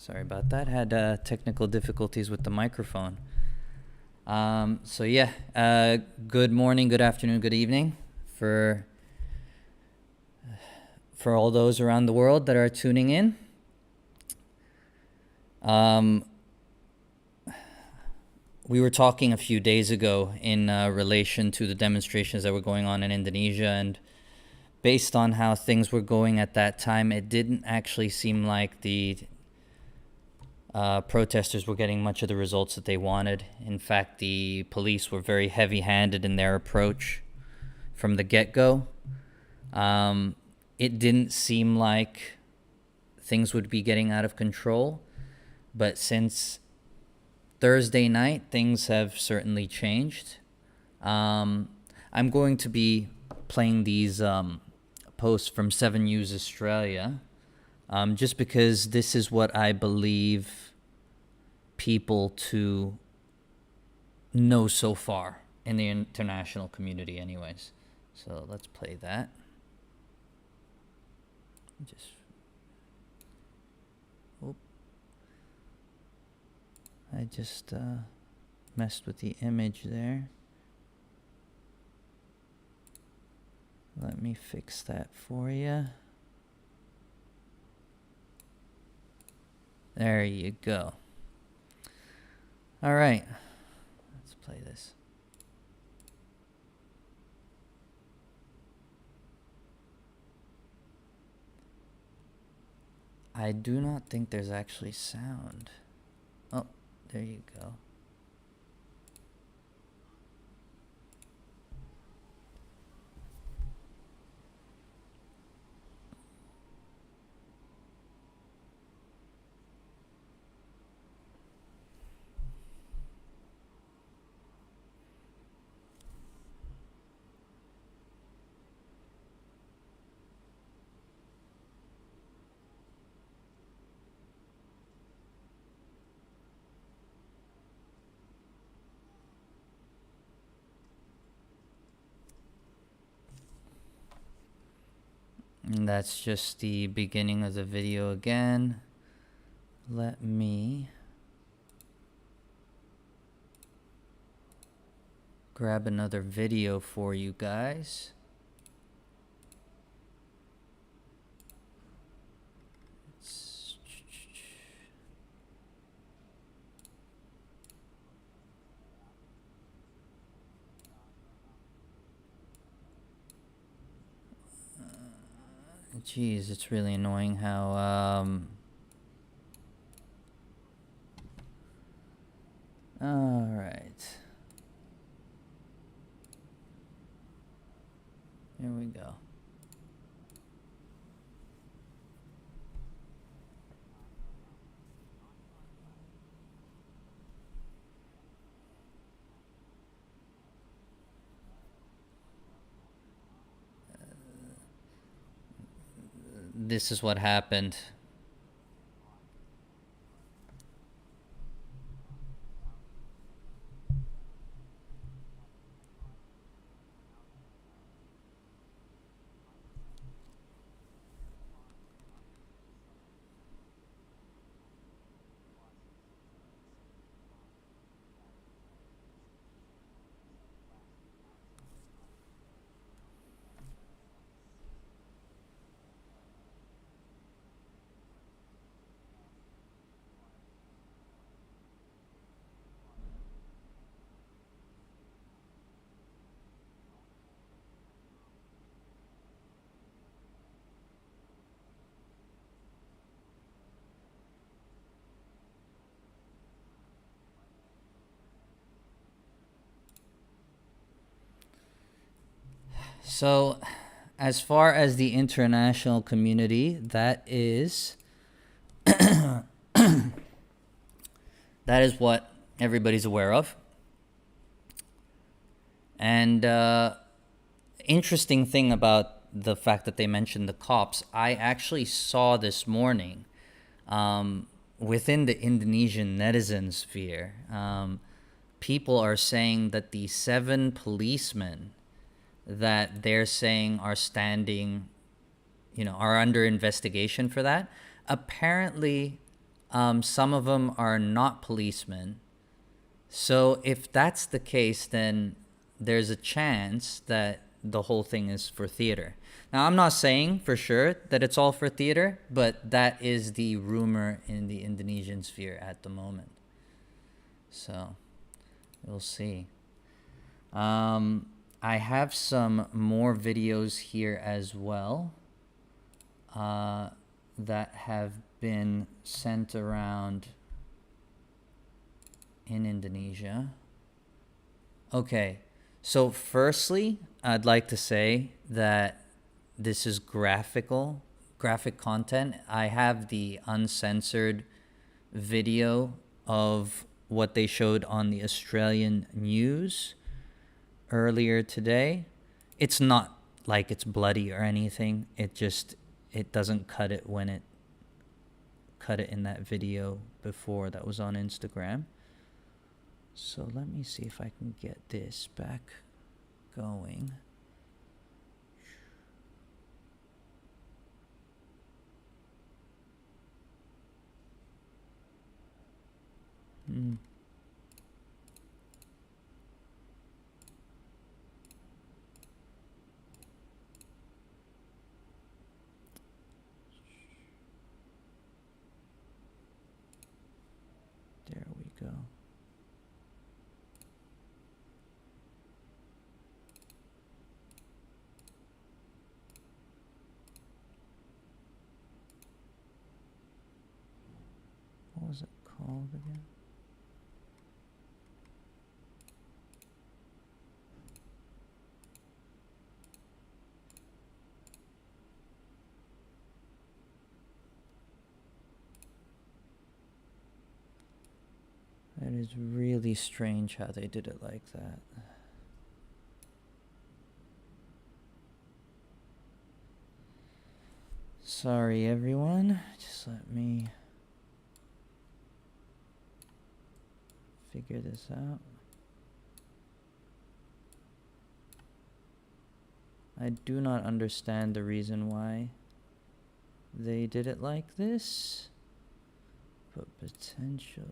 Sorry about that. Had technical difficulties with the microphone. Good morning, good afternoon, good evening for all those around the world that are tuning in. We were talking a few days ago in relation to the demonstrations that were going on in Indonesia, and based on how things were going at that time, it didn't actually seem like the protesters were getting much of the results that they wanted. In fact, the police were very heavy-handed in their approach from the get-go. It didn't seem like things would be getting out of control, but since Thursday night, things have certainly changed. I'm going to be playing these posts from 7 News Australia, just because this is what I believe people to know so far in the international community anyways. So let's play that. I just messed with the image there. Let me fix that for you. There you go. All right, let's play this. I do not think there's actually sound. Oh, there you go. And that's just the beginning of the video again. Let me grab another video for you guys. Geez, it's really annoying how all right, here we go. This is what happened. So, as far as the international community, that is that is what everybody's aware of. And interesting thing about the fact that they mentioned the cops, I actually saw this morning within the Indonesian netizen sphere, people are saying that the 7 policemen that they're saying are standing, are under investigation for that. Apparently, Some of them are not policemen. So if that's the case, then there's a chance that the whole thing is for theater. Now, I'm not saying for sure that it's all for theater, but that is the rumor in the Indonesian sphere at the moment. So we'll see. I have some more videos here as well that have been sent around in Indonesia. Okay, so firstly, I'd like to say that this is graphic content. I have the uncensored video of what they showed on the Australian news earlier today. It's not like it's bloody or anything. It doesn't cut it when it cut it in that video before that was on Instagram. So let me see if I can get this back going. There we go. What was it called again? That is really strange how they did it like that. Sorry, everyone. Just let me figure this out. I do not understand the reason why they did it like this, but potentially...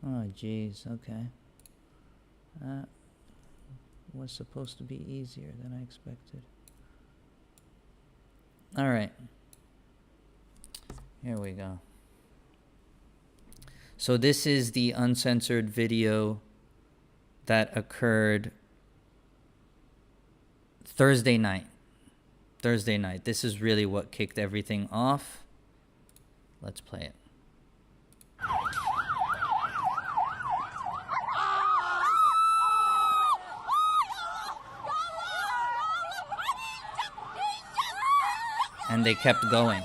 Oh, geez, okay. That was supposed to be easier than I expected. All right. Here we go. So this is the uncensored video that occurred Thursday night. This is really what kicked everything off. Let's play it. And they kept going.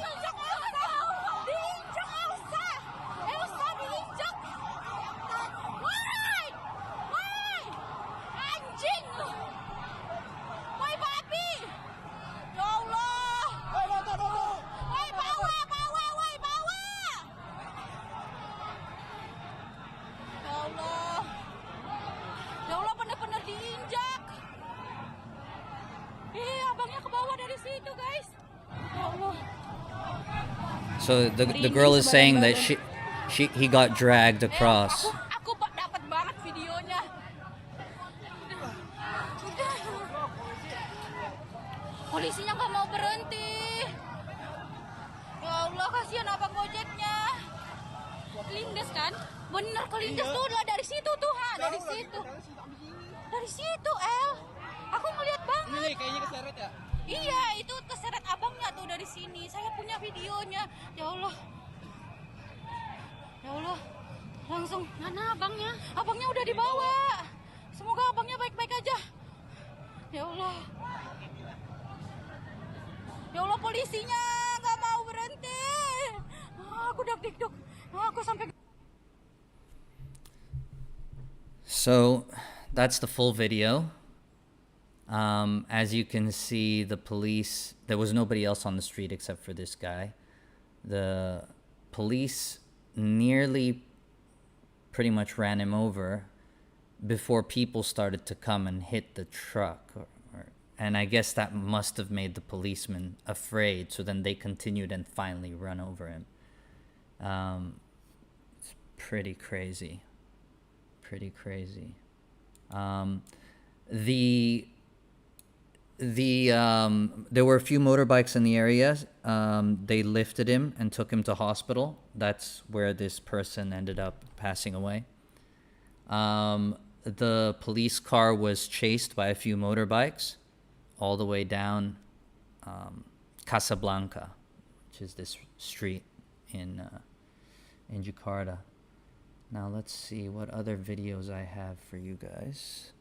So the girl is saying that he got dragged across. Aku dapat banget videonya. Polisinya nggak mau berhenti. Ya Allah, kasihan abang gojeknya. Lindes kan? Bener kelindes tuh lah dari situ tuh, dari situ. Dari situ, El. Aku ngeliat banget. Ini kayaknya keseret ya? Iya, itu keseret abangnya tuh dari sini. Saya punya videonya. Ya Allah. Ya Allah. Langsung mana abangnya? Abangnya udah dibawa. Semoga abangnya baik-baik aja. Ya Allah. Ya Allah, polisinya nggak mau berhenti. Aku deg-deg. Aku sampai. So that's the full video. As you can see, the police, there was nobody else on the street except for this guy. The police nearly pretty much ran him over before people started to come and hit the truck. And I guess that must have made the policemen afraid. So then they continued and finally run over him. It's pretty crazy. Pretty crazy. There were a few motorbikes in the area. They lifted him and took him to hospital. That's where this person ended up passing away. The police car was chased by a few motorbikes all the way down Casablanca, which is this street in Jakarta. Now let's see what other videos I have for you guys.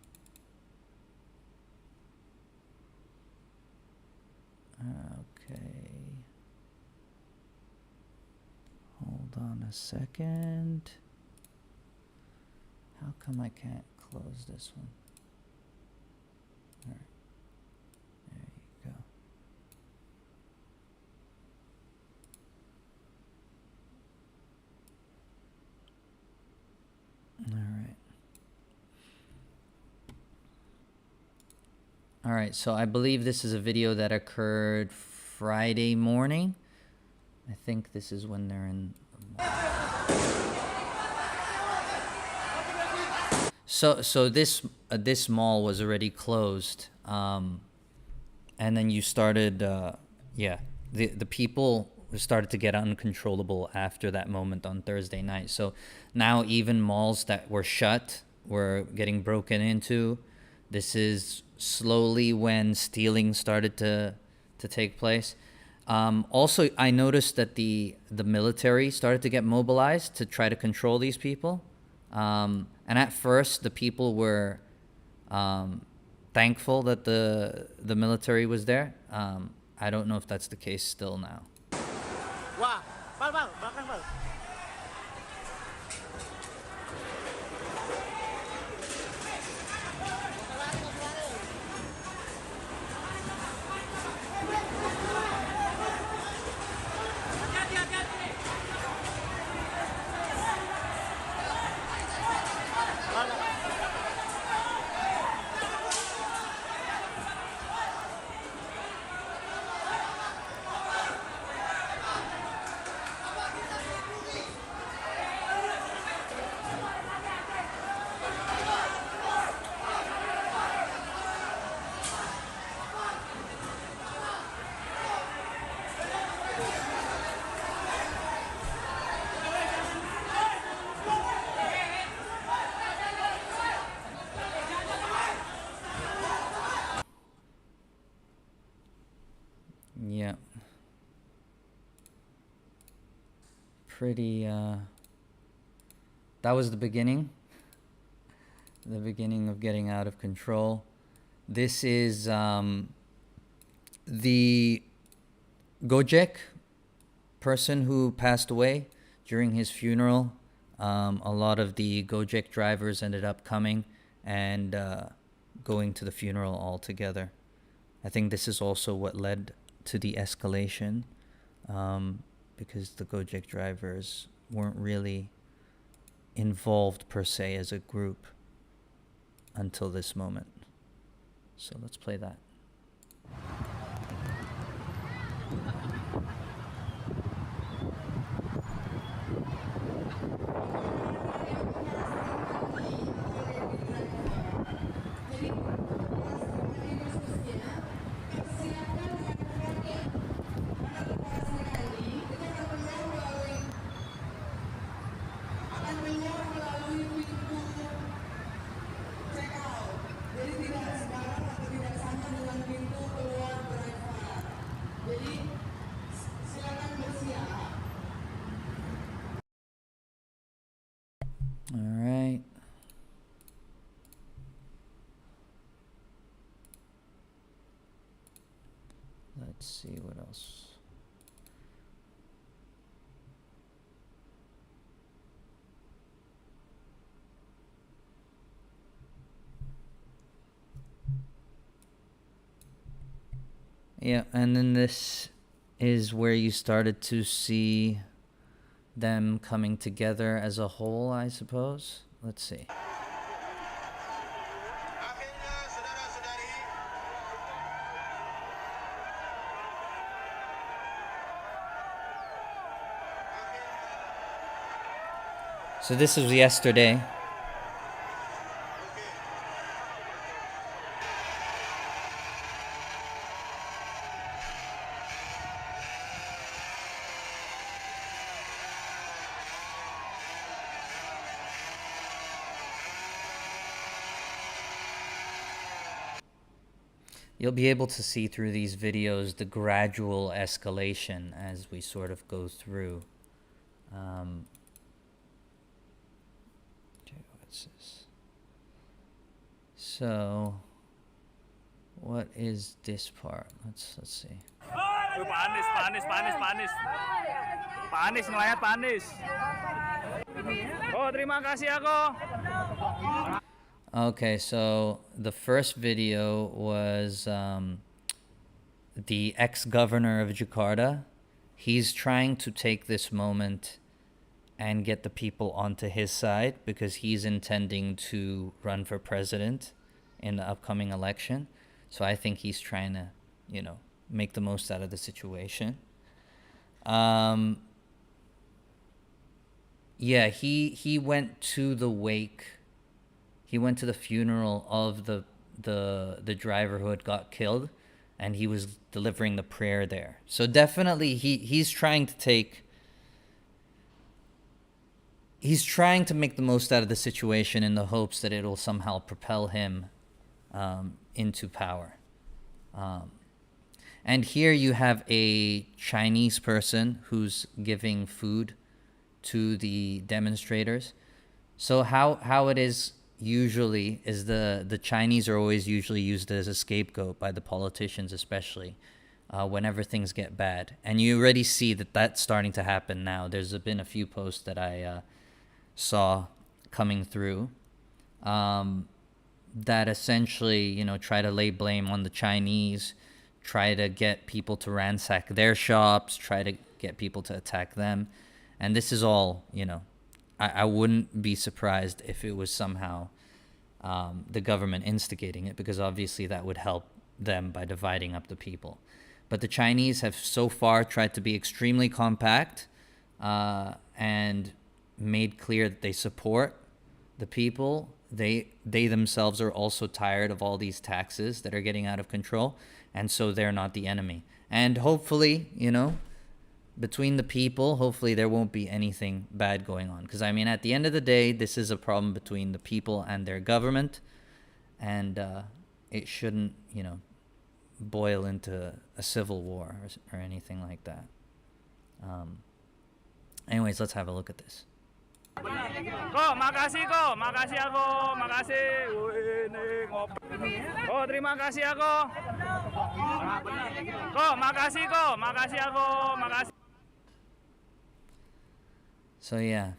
Okay. Hold on a second. How come I can't close this one? All right. There you go. All right. All right, so I believe this is a video that occurred Friday morning. I think this is when they're in. So this mall was already closed, and then you started, the people started to get uncontrollable after that moment on Thursday night. So now even malls that were shut were getting broken into. This is slowly when stealing started to take place. Also, I noticed that the military started to get mobilized to try to control these people. And at first, the people were thankful that the military was there. I don't know if that's the case still now. Wah, bal, belakang bal. Yeah. Pretty, that was the beginning. The beginning of getting out of control. This is the Gojek person who passed away during his funeral. A lot of the Gojek drivers ended up coming and going to the funeral all together. I think this is also what led to the escalation, because the Gojek drivers weren't really involved per se as a group until this moment. So let's play that. All right. Let's see what else. Yeah, and then this is where you started to see them coming together as a whole, I suppose. Let's see. So this was yesterday. You'll be able to see through these videos the gradual escalation as we sort of go through. Okay, what's this? So, what is this part? Let's see. Panis, panis, panis, panis. Panis, ngelayat panis. Oh, terima kasih ako. Okay, so the first video was the ex-governor of Jakarta. He's trying to take this moment and get the people onto his side because he's intending to run for president in the upcoming election. So I think he's trying to, make the most out of the situation. Yeah, he went to the wake. He went to the funeral of the driver who had got killed, and he was delivering the prayer there. So definitely he's trying to make the most out of the situation in the hopes that it'll somehow propel him into power. And here you have a Chinese person who's giving food to the demonstrators. So how it is usually is the Chinese are always usually used as a scapegoat by the politicians, especially whenever things get bad. And you already see that that's starting to happen now. There's been a few posts that I saw coming through that essentially, try to lay blame on the Chinese, try to get people to ransack their shops, try to get people to attack them. And this is all, I wouldn't be surprised if it was somehow the government instigating it, because obviously that would help them by dividing up the people. But the Chinese have so far tried to be extremely compact and made clear that they support the people. They themselves are also tired of all these taxes that are getting out of control, and so they're not the enemy. And hopefully, between the people, hopefully there won't be anything bad going on. Because, at the end of the day, this is a problem between the people and their government. And it shouldn't, boil into a civil war or anything like that. Anyways, let's have a look at this. Makasih ako, makasih. Oh, terima kasih ako. Makasih ako, makasih. So yeah,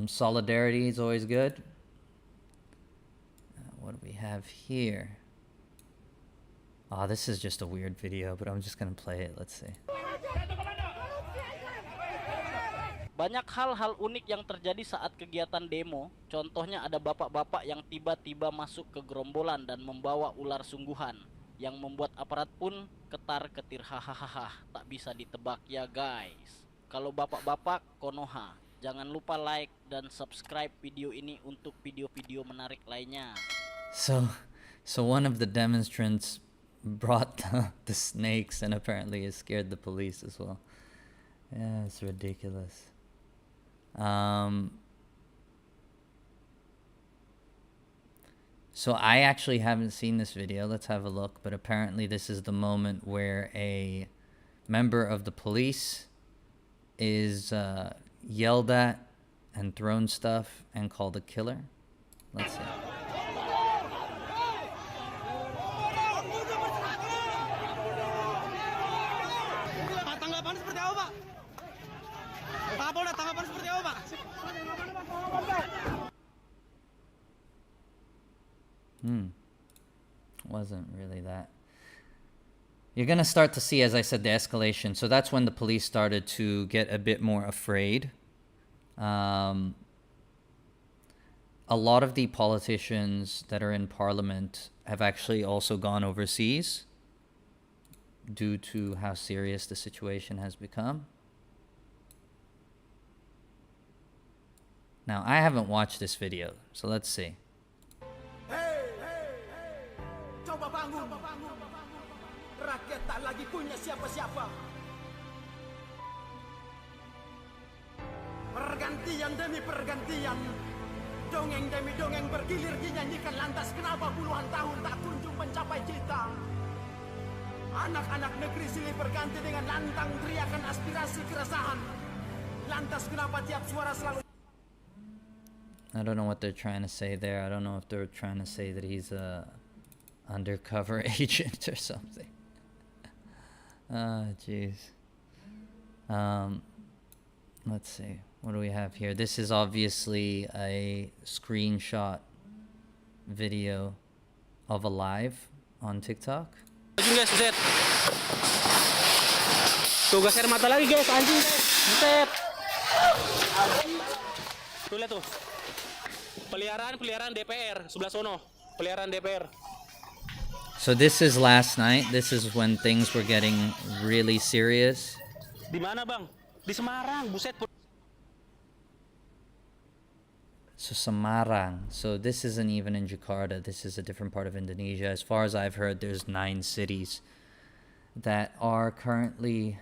solidarity is always good. What do we have here? Oh, this is just a weird video, but I'm just gonna play it. Let's see. Banyak hal-hal unik yang terjadi saat kegiatan demo. Contohnya ada bapak-bapak yang tiba-tiba masuk ke gerombolan dan membawa ular sungguhan, yang membuat aparat pun ketar-ketir. Hahaha, tak bisa ditebak ya guys. Kalau bapak-bapak, konoha. Jangan lupa like dan subscribe video ini untuk video-video menarik lainnya. So one of the demonstrants brought the snakes, and apparently it scared the police as well. Yeah, it's ridiculous. So I actually haven't seen this video. Let's have a look. But apparently this is the moment where a member of the police is yelled at and thrown stuff and called a killer. Let's see. Tanggapan seperti apa, Pak? Pak Polda, tanggapan seperti apa, Pak? Wasn't really that. you're going to start to see, as I said, the escalation. So that's when the police started to get a bit more afraid. A lot of the politicians that are in parliament have actually also gone overseas due to how serious the situation has become. Now, I haven't watched this video, so let's see. Coba bangun. Rakyat tak lagi punya siapa-siapa. Pergantian demi pergantian, dongeng demi dongeng bergilir dinyanyikan, lantas kenapa puluhan tahun tak kunjung mencapai kita? Anak-anak negeri silih berganti dengan lantang teriakan aspirasi keresahan. Lantas kenapa tiap suara selalu... I don't know what they're trying to say there. I don't know if they're trying to say that he's a undercover agent or something. Jeez. Let's see. What do we have here? This is obviously a screenshot video of a live on TikTok. Guys, buset. Tuh gas air mata lagi guys, anjing guys. Buset. Tuh lihat tuh. Peliharaan DPR sebelah sono. Peliharaan DPR. So this is last night. This is when things were getting really serious. Di mana, Bang? Di Semarang, buset. So Semarang. So this isn't even in Jakarta. This is a different part of Indonesia. As far as I've heard, there's 9 cities that are currently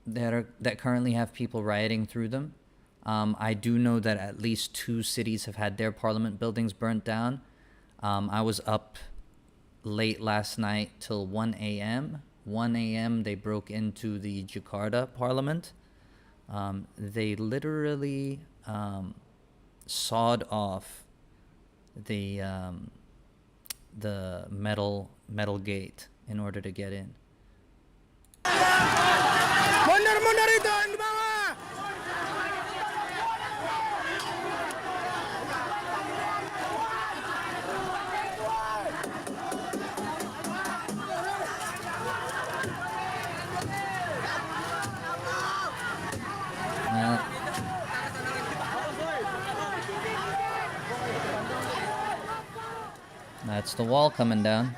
that currently have people rioting through them. I do know that at least 2 cities have had their parliament buildings burnt down. I was up late last night till 1 a.m. 1 a.m. they broke into the Jakarta parliament. They literally sawed off the metal gate in order to get in. Mundur itu yang di bawah. That's the wall coming down.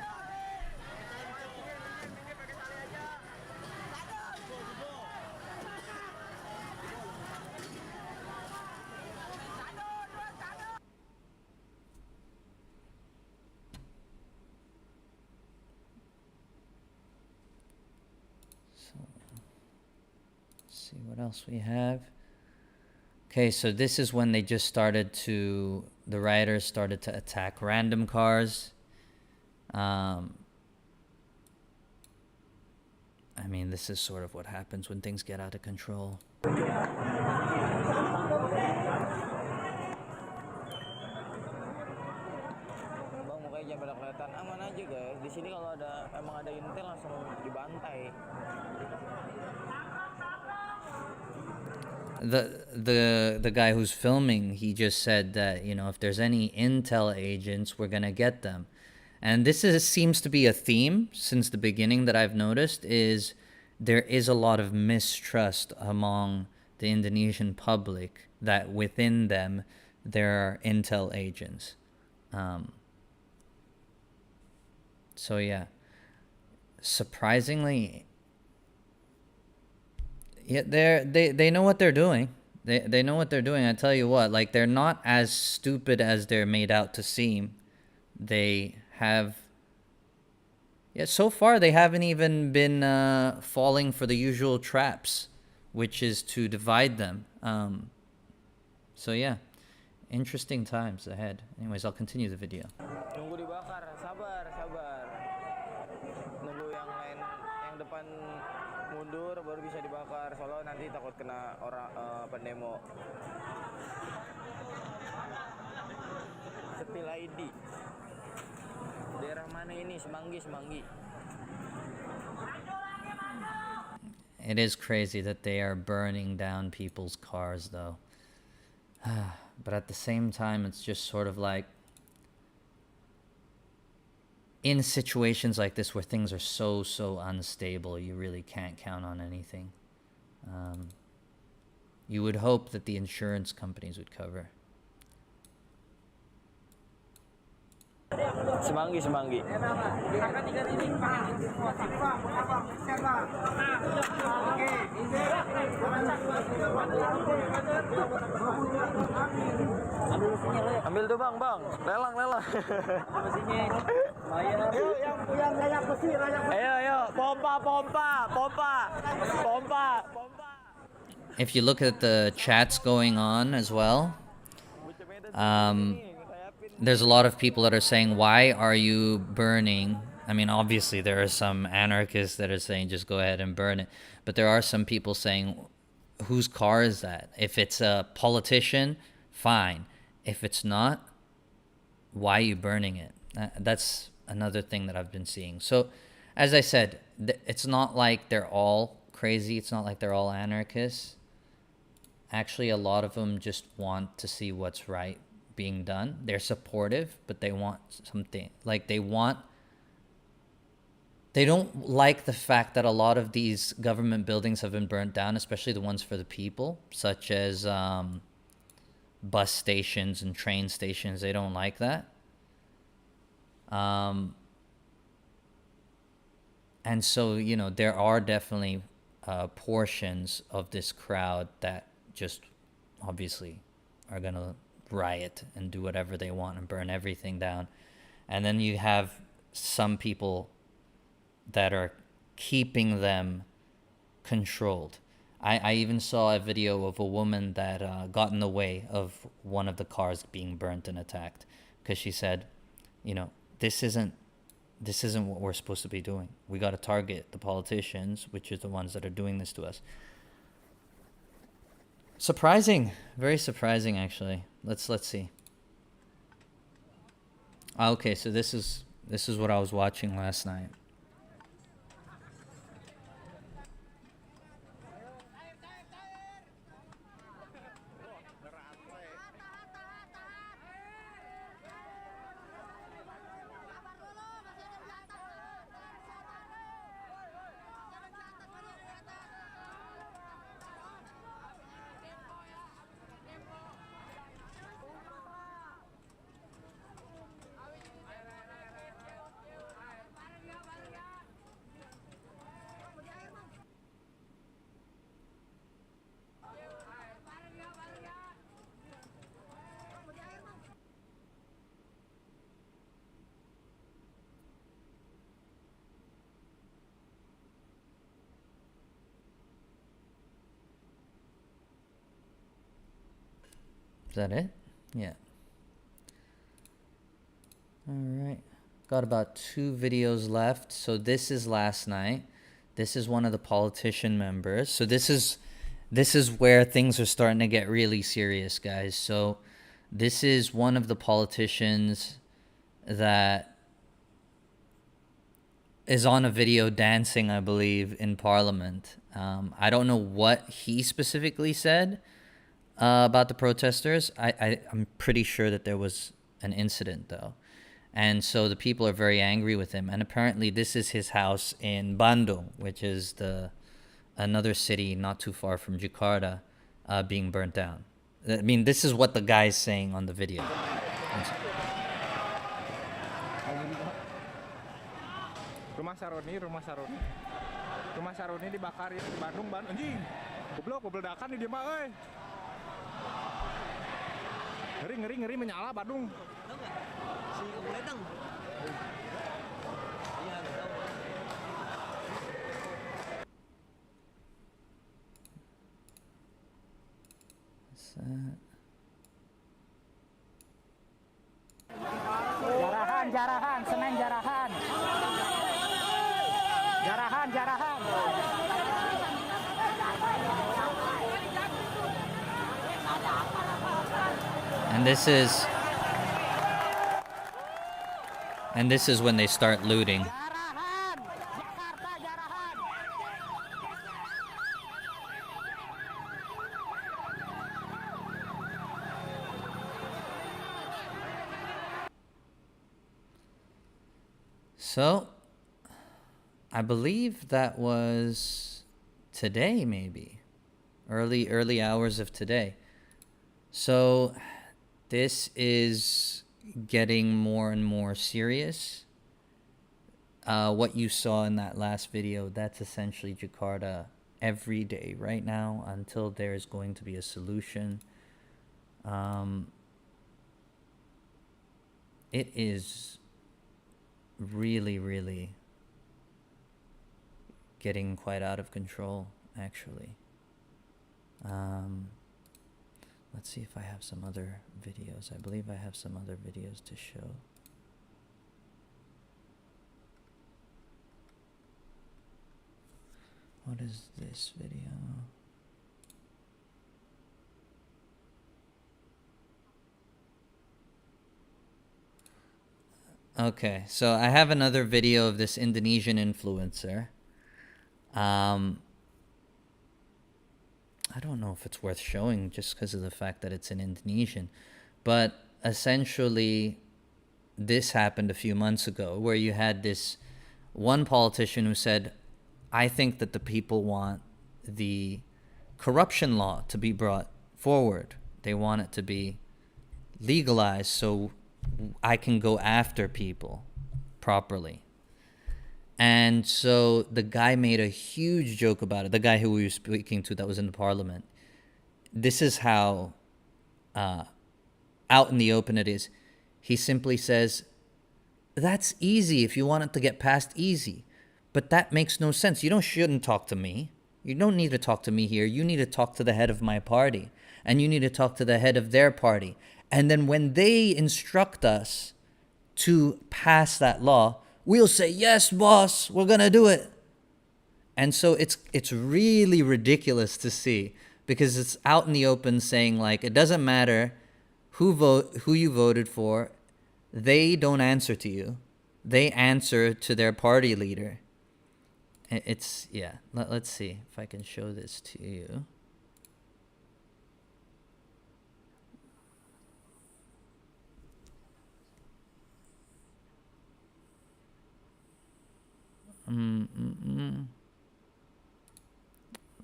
See what else we have. Okay, so this is when they just started to, the rioters started to attack random cars. I mean, this is sort of what happens when things get out of control. Bang, mukanya jangan pada kelihatan, aman aja guys. Di sini kalau emang ada intel langsung dibantai. The guy who's filming, he just said that, you know, if there's any intel agents, we're gonna get them. And this seems to be a theme since the beginning that I've noticed, is there is a lot of mistrust among the Indonesian public that within them there are intel agents. So yeah, surprisingly, yeah, they know what they're doing. They know what they're doing. I tell you what, like, they're not as stupid as they're made out to seem. They have, yeah, so far they haven't even been falling for the usual traps, which is to divide them. So yeah, interesting times ahead. Anyways, I'll continue the video. Nunggu dibakar, sabar. Nunggu yang lain, yang depan mundur baru bisa dibakar. Soalnya nanti takut kena orang pendemo. Sepil ID. Daerah mana ini? Semanggi. It is crazy that they are burning down people's cars, though. But at the same time, it's just sort of like, in situations like this where things are so unstable, you really can't count on anything. You would hope that the insurance companies would cover. Semanggi, semanggi. Ambil tuh bang, bang. Lelang, lelang. Yang layak besi, layak besi. Ayo, pompa, pompa, pompa, pompa, pompa. If you look at the chats going on as well, there's a lot of people that are saying, why are you burning? I mean, obviously there are some anarchists that are saying just go ahead and burn it, but there are some people saying, whose car is that? If it's a politician, fine. If it's not, why are you burning it? That's another thing that I've been seeing. So as I said, it's not like they're all crazy. It's not like they're all anarchists. Actually, a lot of them just want to see what's right being done. They're supportive, but they want something. Like they don't like the fact that a lot of these government buildings have been burnt down, especially the ones for the people, such as bus stations and train stations. They don't like that. And so, you know, there are definitely portions of this crowd that just obviously are going to riot and do whatever they want and burn everything down. And then you have some people that are keeping them controlled. I even saw a video of a woman that got in the way of one of the cars being burnt and attacked because she said, you know, this isn't what we're supposed to be doing. We got to target the politicians, which is the ones that are doing this to us. Surprising, very surprising, actually. Let's see. Okay, so this is what I was watching last night. Is that it? Yeah. All right. Got about 2 videos left. So this is last night. This is one of the politician members. So this is where things are starting to get really serious, guys. So this is one of the politicians that is on a video dancing, I believe, in Parliament. I don't know what he specifically said about the protesters. I'm pretty sure that there was an incident, though. And so the people are very angry with him. And apparently this is his house in Bandung, which is another city not too far from Jakarta, being burnt down. I mean, this is what the guy's saying on the video. Rumah Saroni dibakar di Bandung, anjing. Goblok, ledakan di dia mah euy. Ngeri menyala Bandung. Si ledeng. Iya, Jarahan, Senen Jarahan. Jarahan. And this is when they start looting. So, I believe that was today, maybe. Early hours of today. So, this is getting more and more serious. What you saw in that last video, that's essentially Jakarta every day right now until there's going to be a solution. It is really, really getting quite out of control, actually. Let's see if I have some other videos. I believe I have some other videos to show. What is this video? Okay, so I have another video of this Indonesian influencer. I don't know if it's worth showing just because of the fact that it's in Indonesian. But essentially, this happened a few months ago where you had this one politician who said, I think that the people want the corruption law to be brought forward. They want it to be legalized so I can go after people properly. And so the guy made a huge joke about it. The guy who we were speaking to that was in the parliament. This is how out in the open it is. He simply says, that's easy if you want it to get passed easy. But that makes no sense. You shouldn't talk to me. You don't need to talk to me here. You need to talk to the head of my party. And you need to talk to the head of their party. And then when they instruct us to pass that law, we'll say, yes, boss, we're going to do it. And so it's really ridiculous to see because it's out in the open saying, like, it doesn't matter who you voted for. They don't answer to you. They answer to their party leader. It's, yeah, let's see if I can show this to you.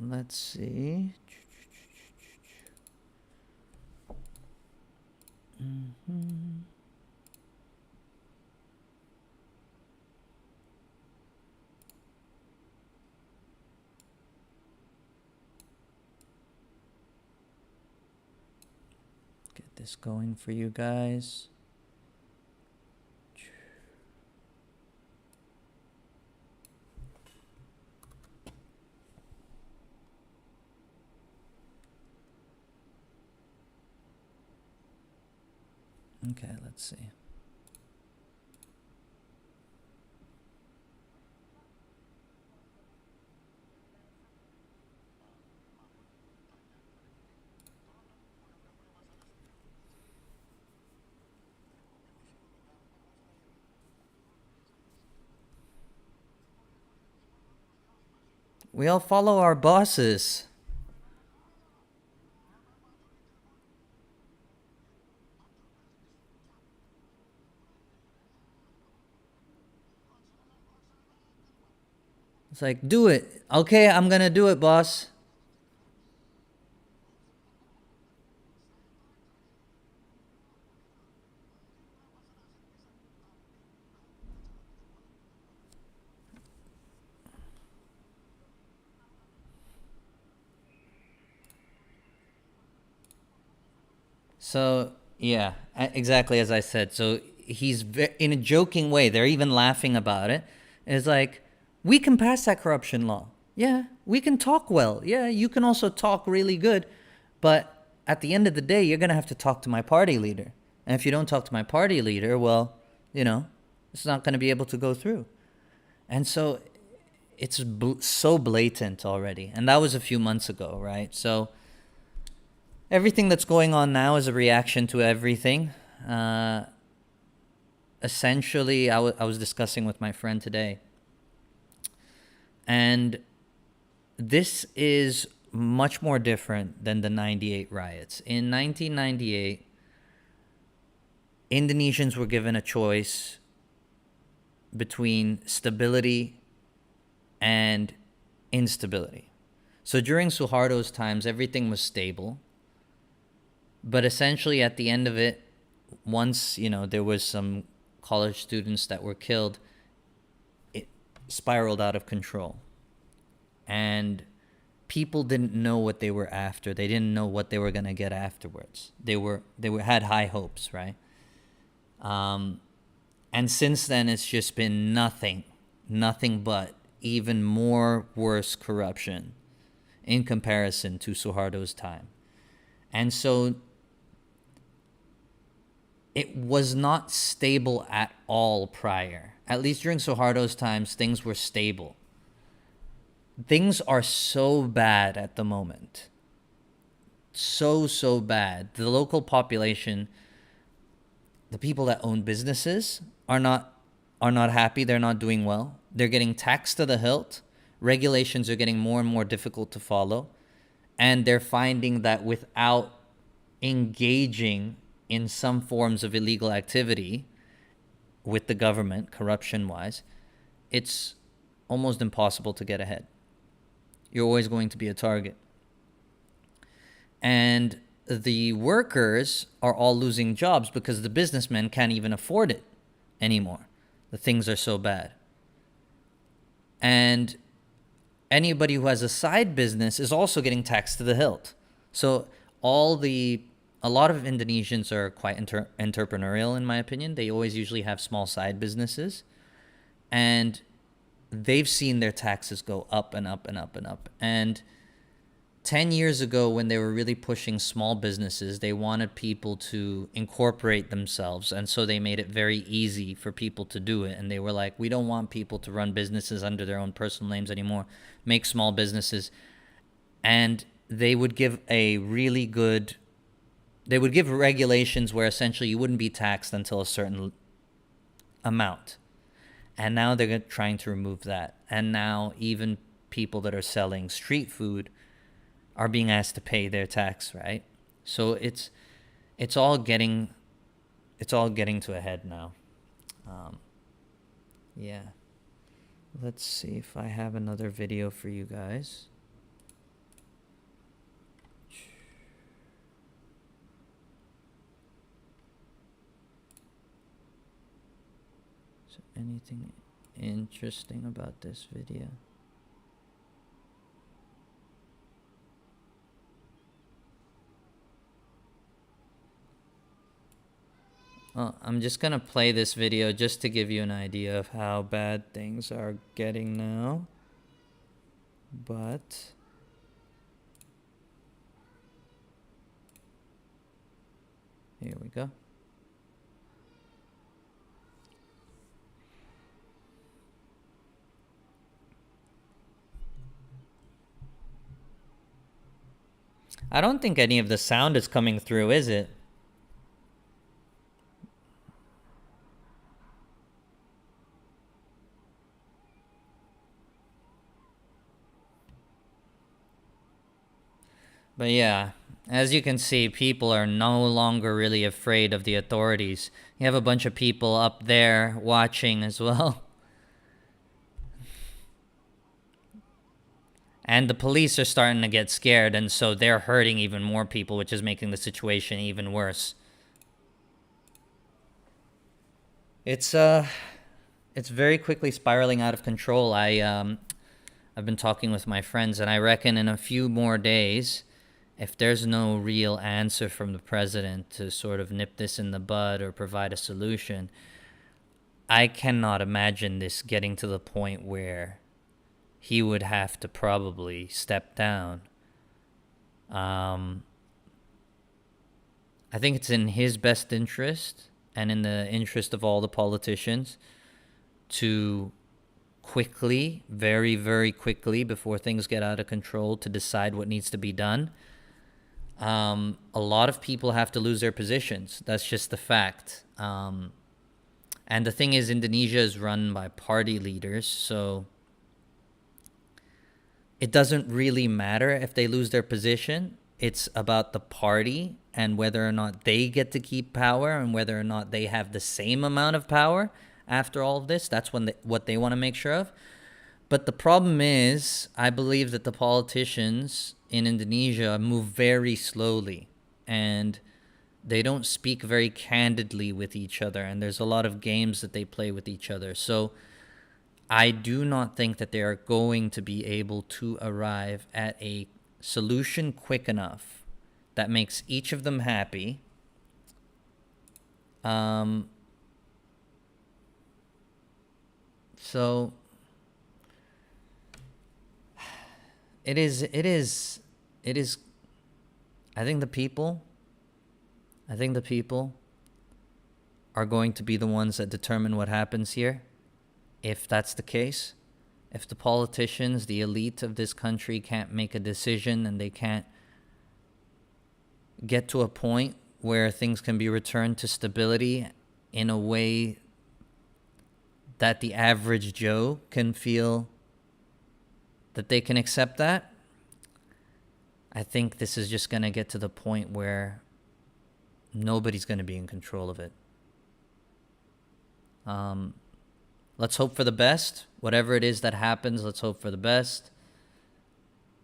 Let's see. Get this going for you guys. Okay, let's see. We all follow our bosses. It's like, do it. Okay, I'm gonna do it, boss. So, yeah, exactly as I said. So he's in a joking way. They're even laughing about it. It's like, we can pass that corruption law. Yeah, we can talk well. Yeah, you can also talk really good. But at the end of the day, you're going to have to talk to my party leader. And if you don't talk to my party leader, well, it's not going to be able to go through. And so it's so blatant already. And that was a few months ago, right? So everything that's going on now is a reaction to everything. Essentially, I was discussing with my friend today. And this is much more different than the 98 riots. In 1998, Indonesians were given a choice between stability and instability. So during Suharto's times, everything was stable. But essentially at the end of it, once, there was some college students that were killed, it spiraled out of control. And people didn't know what they were after. They didn't know what they were going to get afterwards. They had high hopes, right? And since then, it's just been nothing but even more worse corruption in comparison to Suharto's time. And so it was not stable at all prior. At least during Suharto's times, things were stable. Things are so bad at the moment. So bad. The local population, the people that own businesses are not happy. They're not doing well. They're getting taxed to the hilt. Regulations are getting more and more difficult to follow. And they're finding that without engaging in some forms of illegal activity with the government, corruption-wise, it's almost impossible to get ahead. You're always going to be a target. And the workers are all losing jobs because the businessmen can't even afford it anymore. The things are so bad. And anybody who has a side business is also getting taxed to the hilt. So a lot of Indonesians are quite entrepreneurial, in my opinion. They always usually have small side businesses. And they've seen their taxes go up and up and up and up. And 10 years ago, when they were really pushing small businesses, they wanted people to incorporate themselves. And so they made it very easy for people to do it. And they were like, we don't want people to run businesses under their own personal names anymore. Make small businesses. And they would give regulations where essentially you wouldn't be taxed until a certain amount. And now they're trying to remove that. And now even people that are selling street food are being asked to pay their tax, right? So it's all getting to a head now. Yeah. Let's see if I have another video for you guys. So anything interesting about this video? I'm just gonna play this video just to give you an idea of how bad things are getting now. But here we go. I don't think any of the sound is coming through, is it? But yeah, as you can see, people are no longer really afraid of the authorities. You have a bunch of people up there watching as well. And the police are starting to get scared, and so they're hurting even more people, which is making the situation even worse. It's very quickly spiraling out of control. I've been talking with my friends, and I reckon in a few more days, if there's no real answer from the president to sort of nip this in the bud or provide a solution, I cannot imagine this getting to the point where he would have to probably step down. I think it's in his best interest and in the interest of all the politicians to quickly, very, very quickly, before things get out of control, to decide what needs to be done. A lot of people have to lose their positions. That's just the fact. And the thing is, Indonesia is run by party leaders, so it doesn't really matter if they lose their position. It's about the party and whether or not they get to keep power and whether or not they have the same amount of power after all of this. That's what they want to make sure of. But the problem is, I believe that the politicians in Indonesia move very slowly, and they don't speak very candidly with each other, and there's a lot of games that they play with each other. So I do not think that they are going to be able to arrive at a solution quick enough that makes each of them happy. So it is I think the people are going to be the ones that determine what happens here. If that's the case, if the politicians, the elite of this country can't make a decision and they can't get to a point where things can be returned to stability in a way that the average Joe can feel that they can accept that, I think this is just going to get to the point where nobody's going to be in control of it. Let's hope for the best. Whatever it is that happens, let's hope for the best.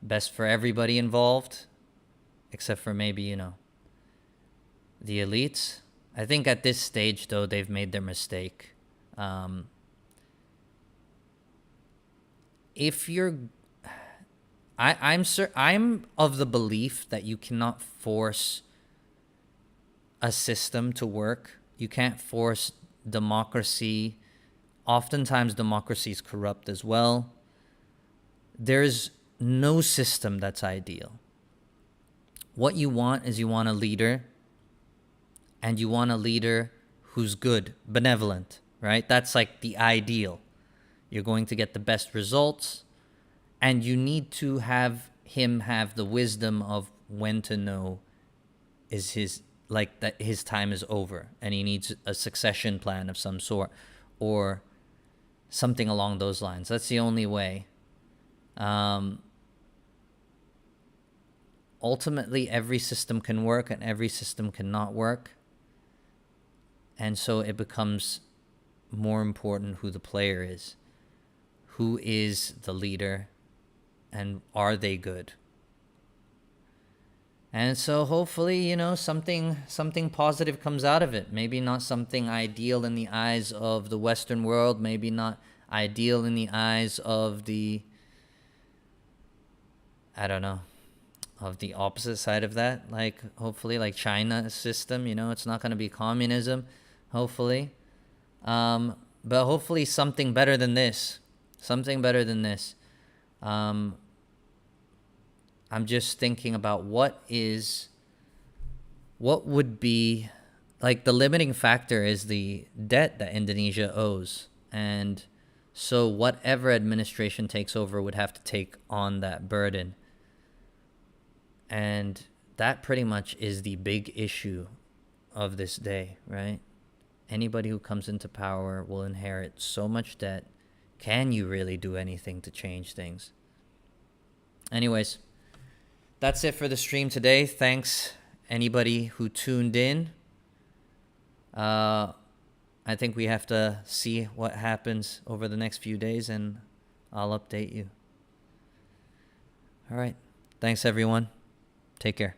Best for everybody involved, except for maybe, the elites. I think at this stage, though, they've made their mistake. If you're... I'm of the belief that you cannot force a system to work. You can't force democracy. Oftentimes, democracy is corrupt as well. There's no system that's ideal. What you want is you want a leader, and you want a leader who's good, benevolent, right? That's like the ideal. You're going to get the best results, and you need to have him have the wisdom of when to know is that his time is over, and he needs a succession plan of some sort, or something along those lines. That's the only way. Ultimately, every system can work and every system cannot work. And so it becomes more important who the player is. Who is the leader, and are they good? And so hopefully, something positive comes out of it. Maybe not something ideal in the eyes of the Western world. Maybe not ideal in the eyes of the, of the opposite side of that. Like, hopefully, like China's system, it's not going to be communism, hopefully. But hopefully something better than this. Something better than this. I'm just thinking about what would be, like, the limiting factor is the debt that Indonesia owes. And so whatever administration takes over would have to take on that burden. And that pretty much is the big issue of this day, right? Anybody who comes into power will inherit so much debt. Can you really do anything to change things? Anyways, that's it for the stream today. Thanks, anybody who tuned in. I think we have to see what happens over the next few days, and I'll update you. All right. Thanks, everyone. Take care.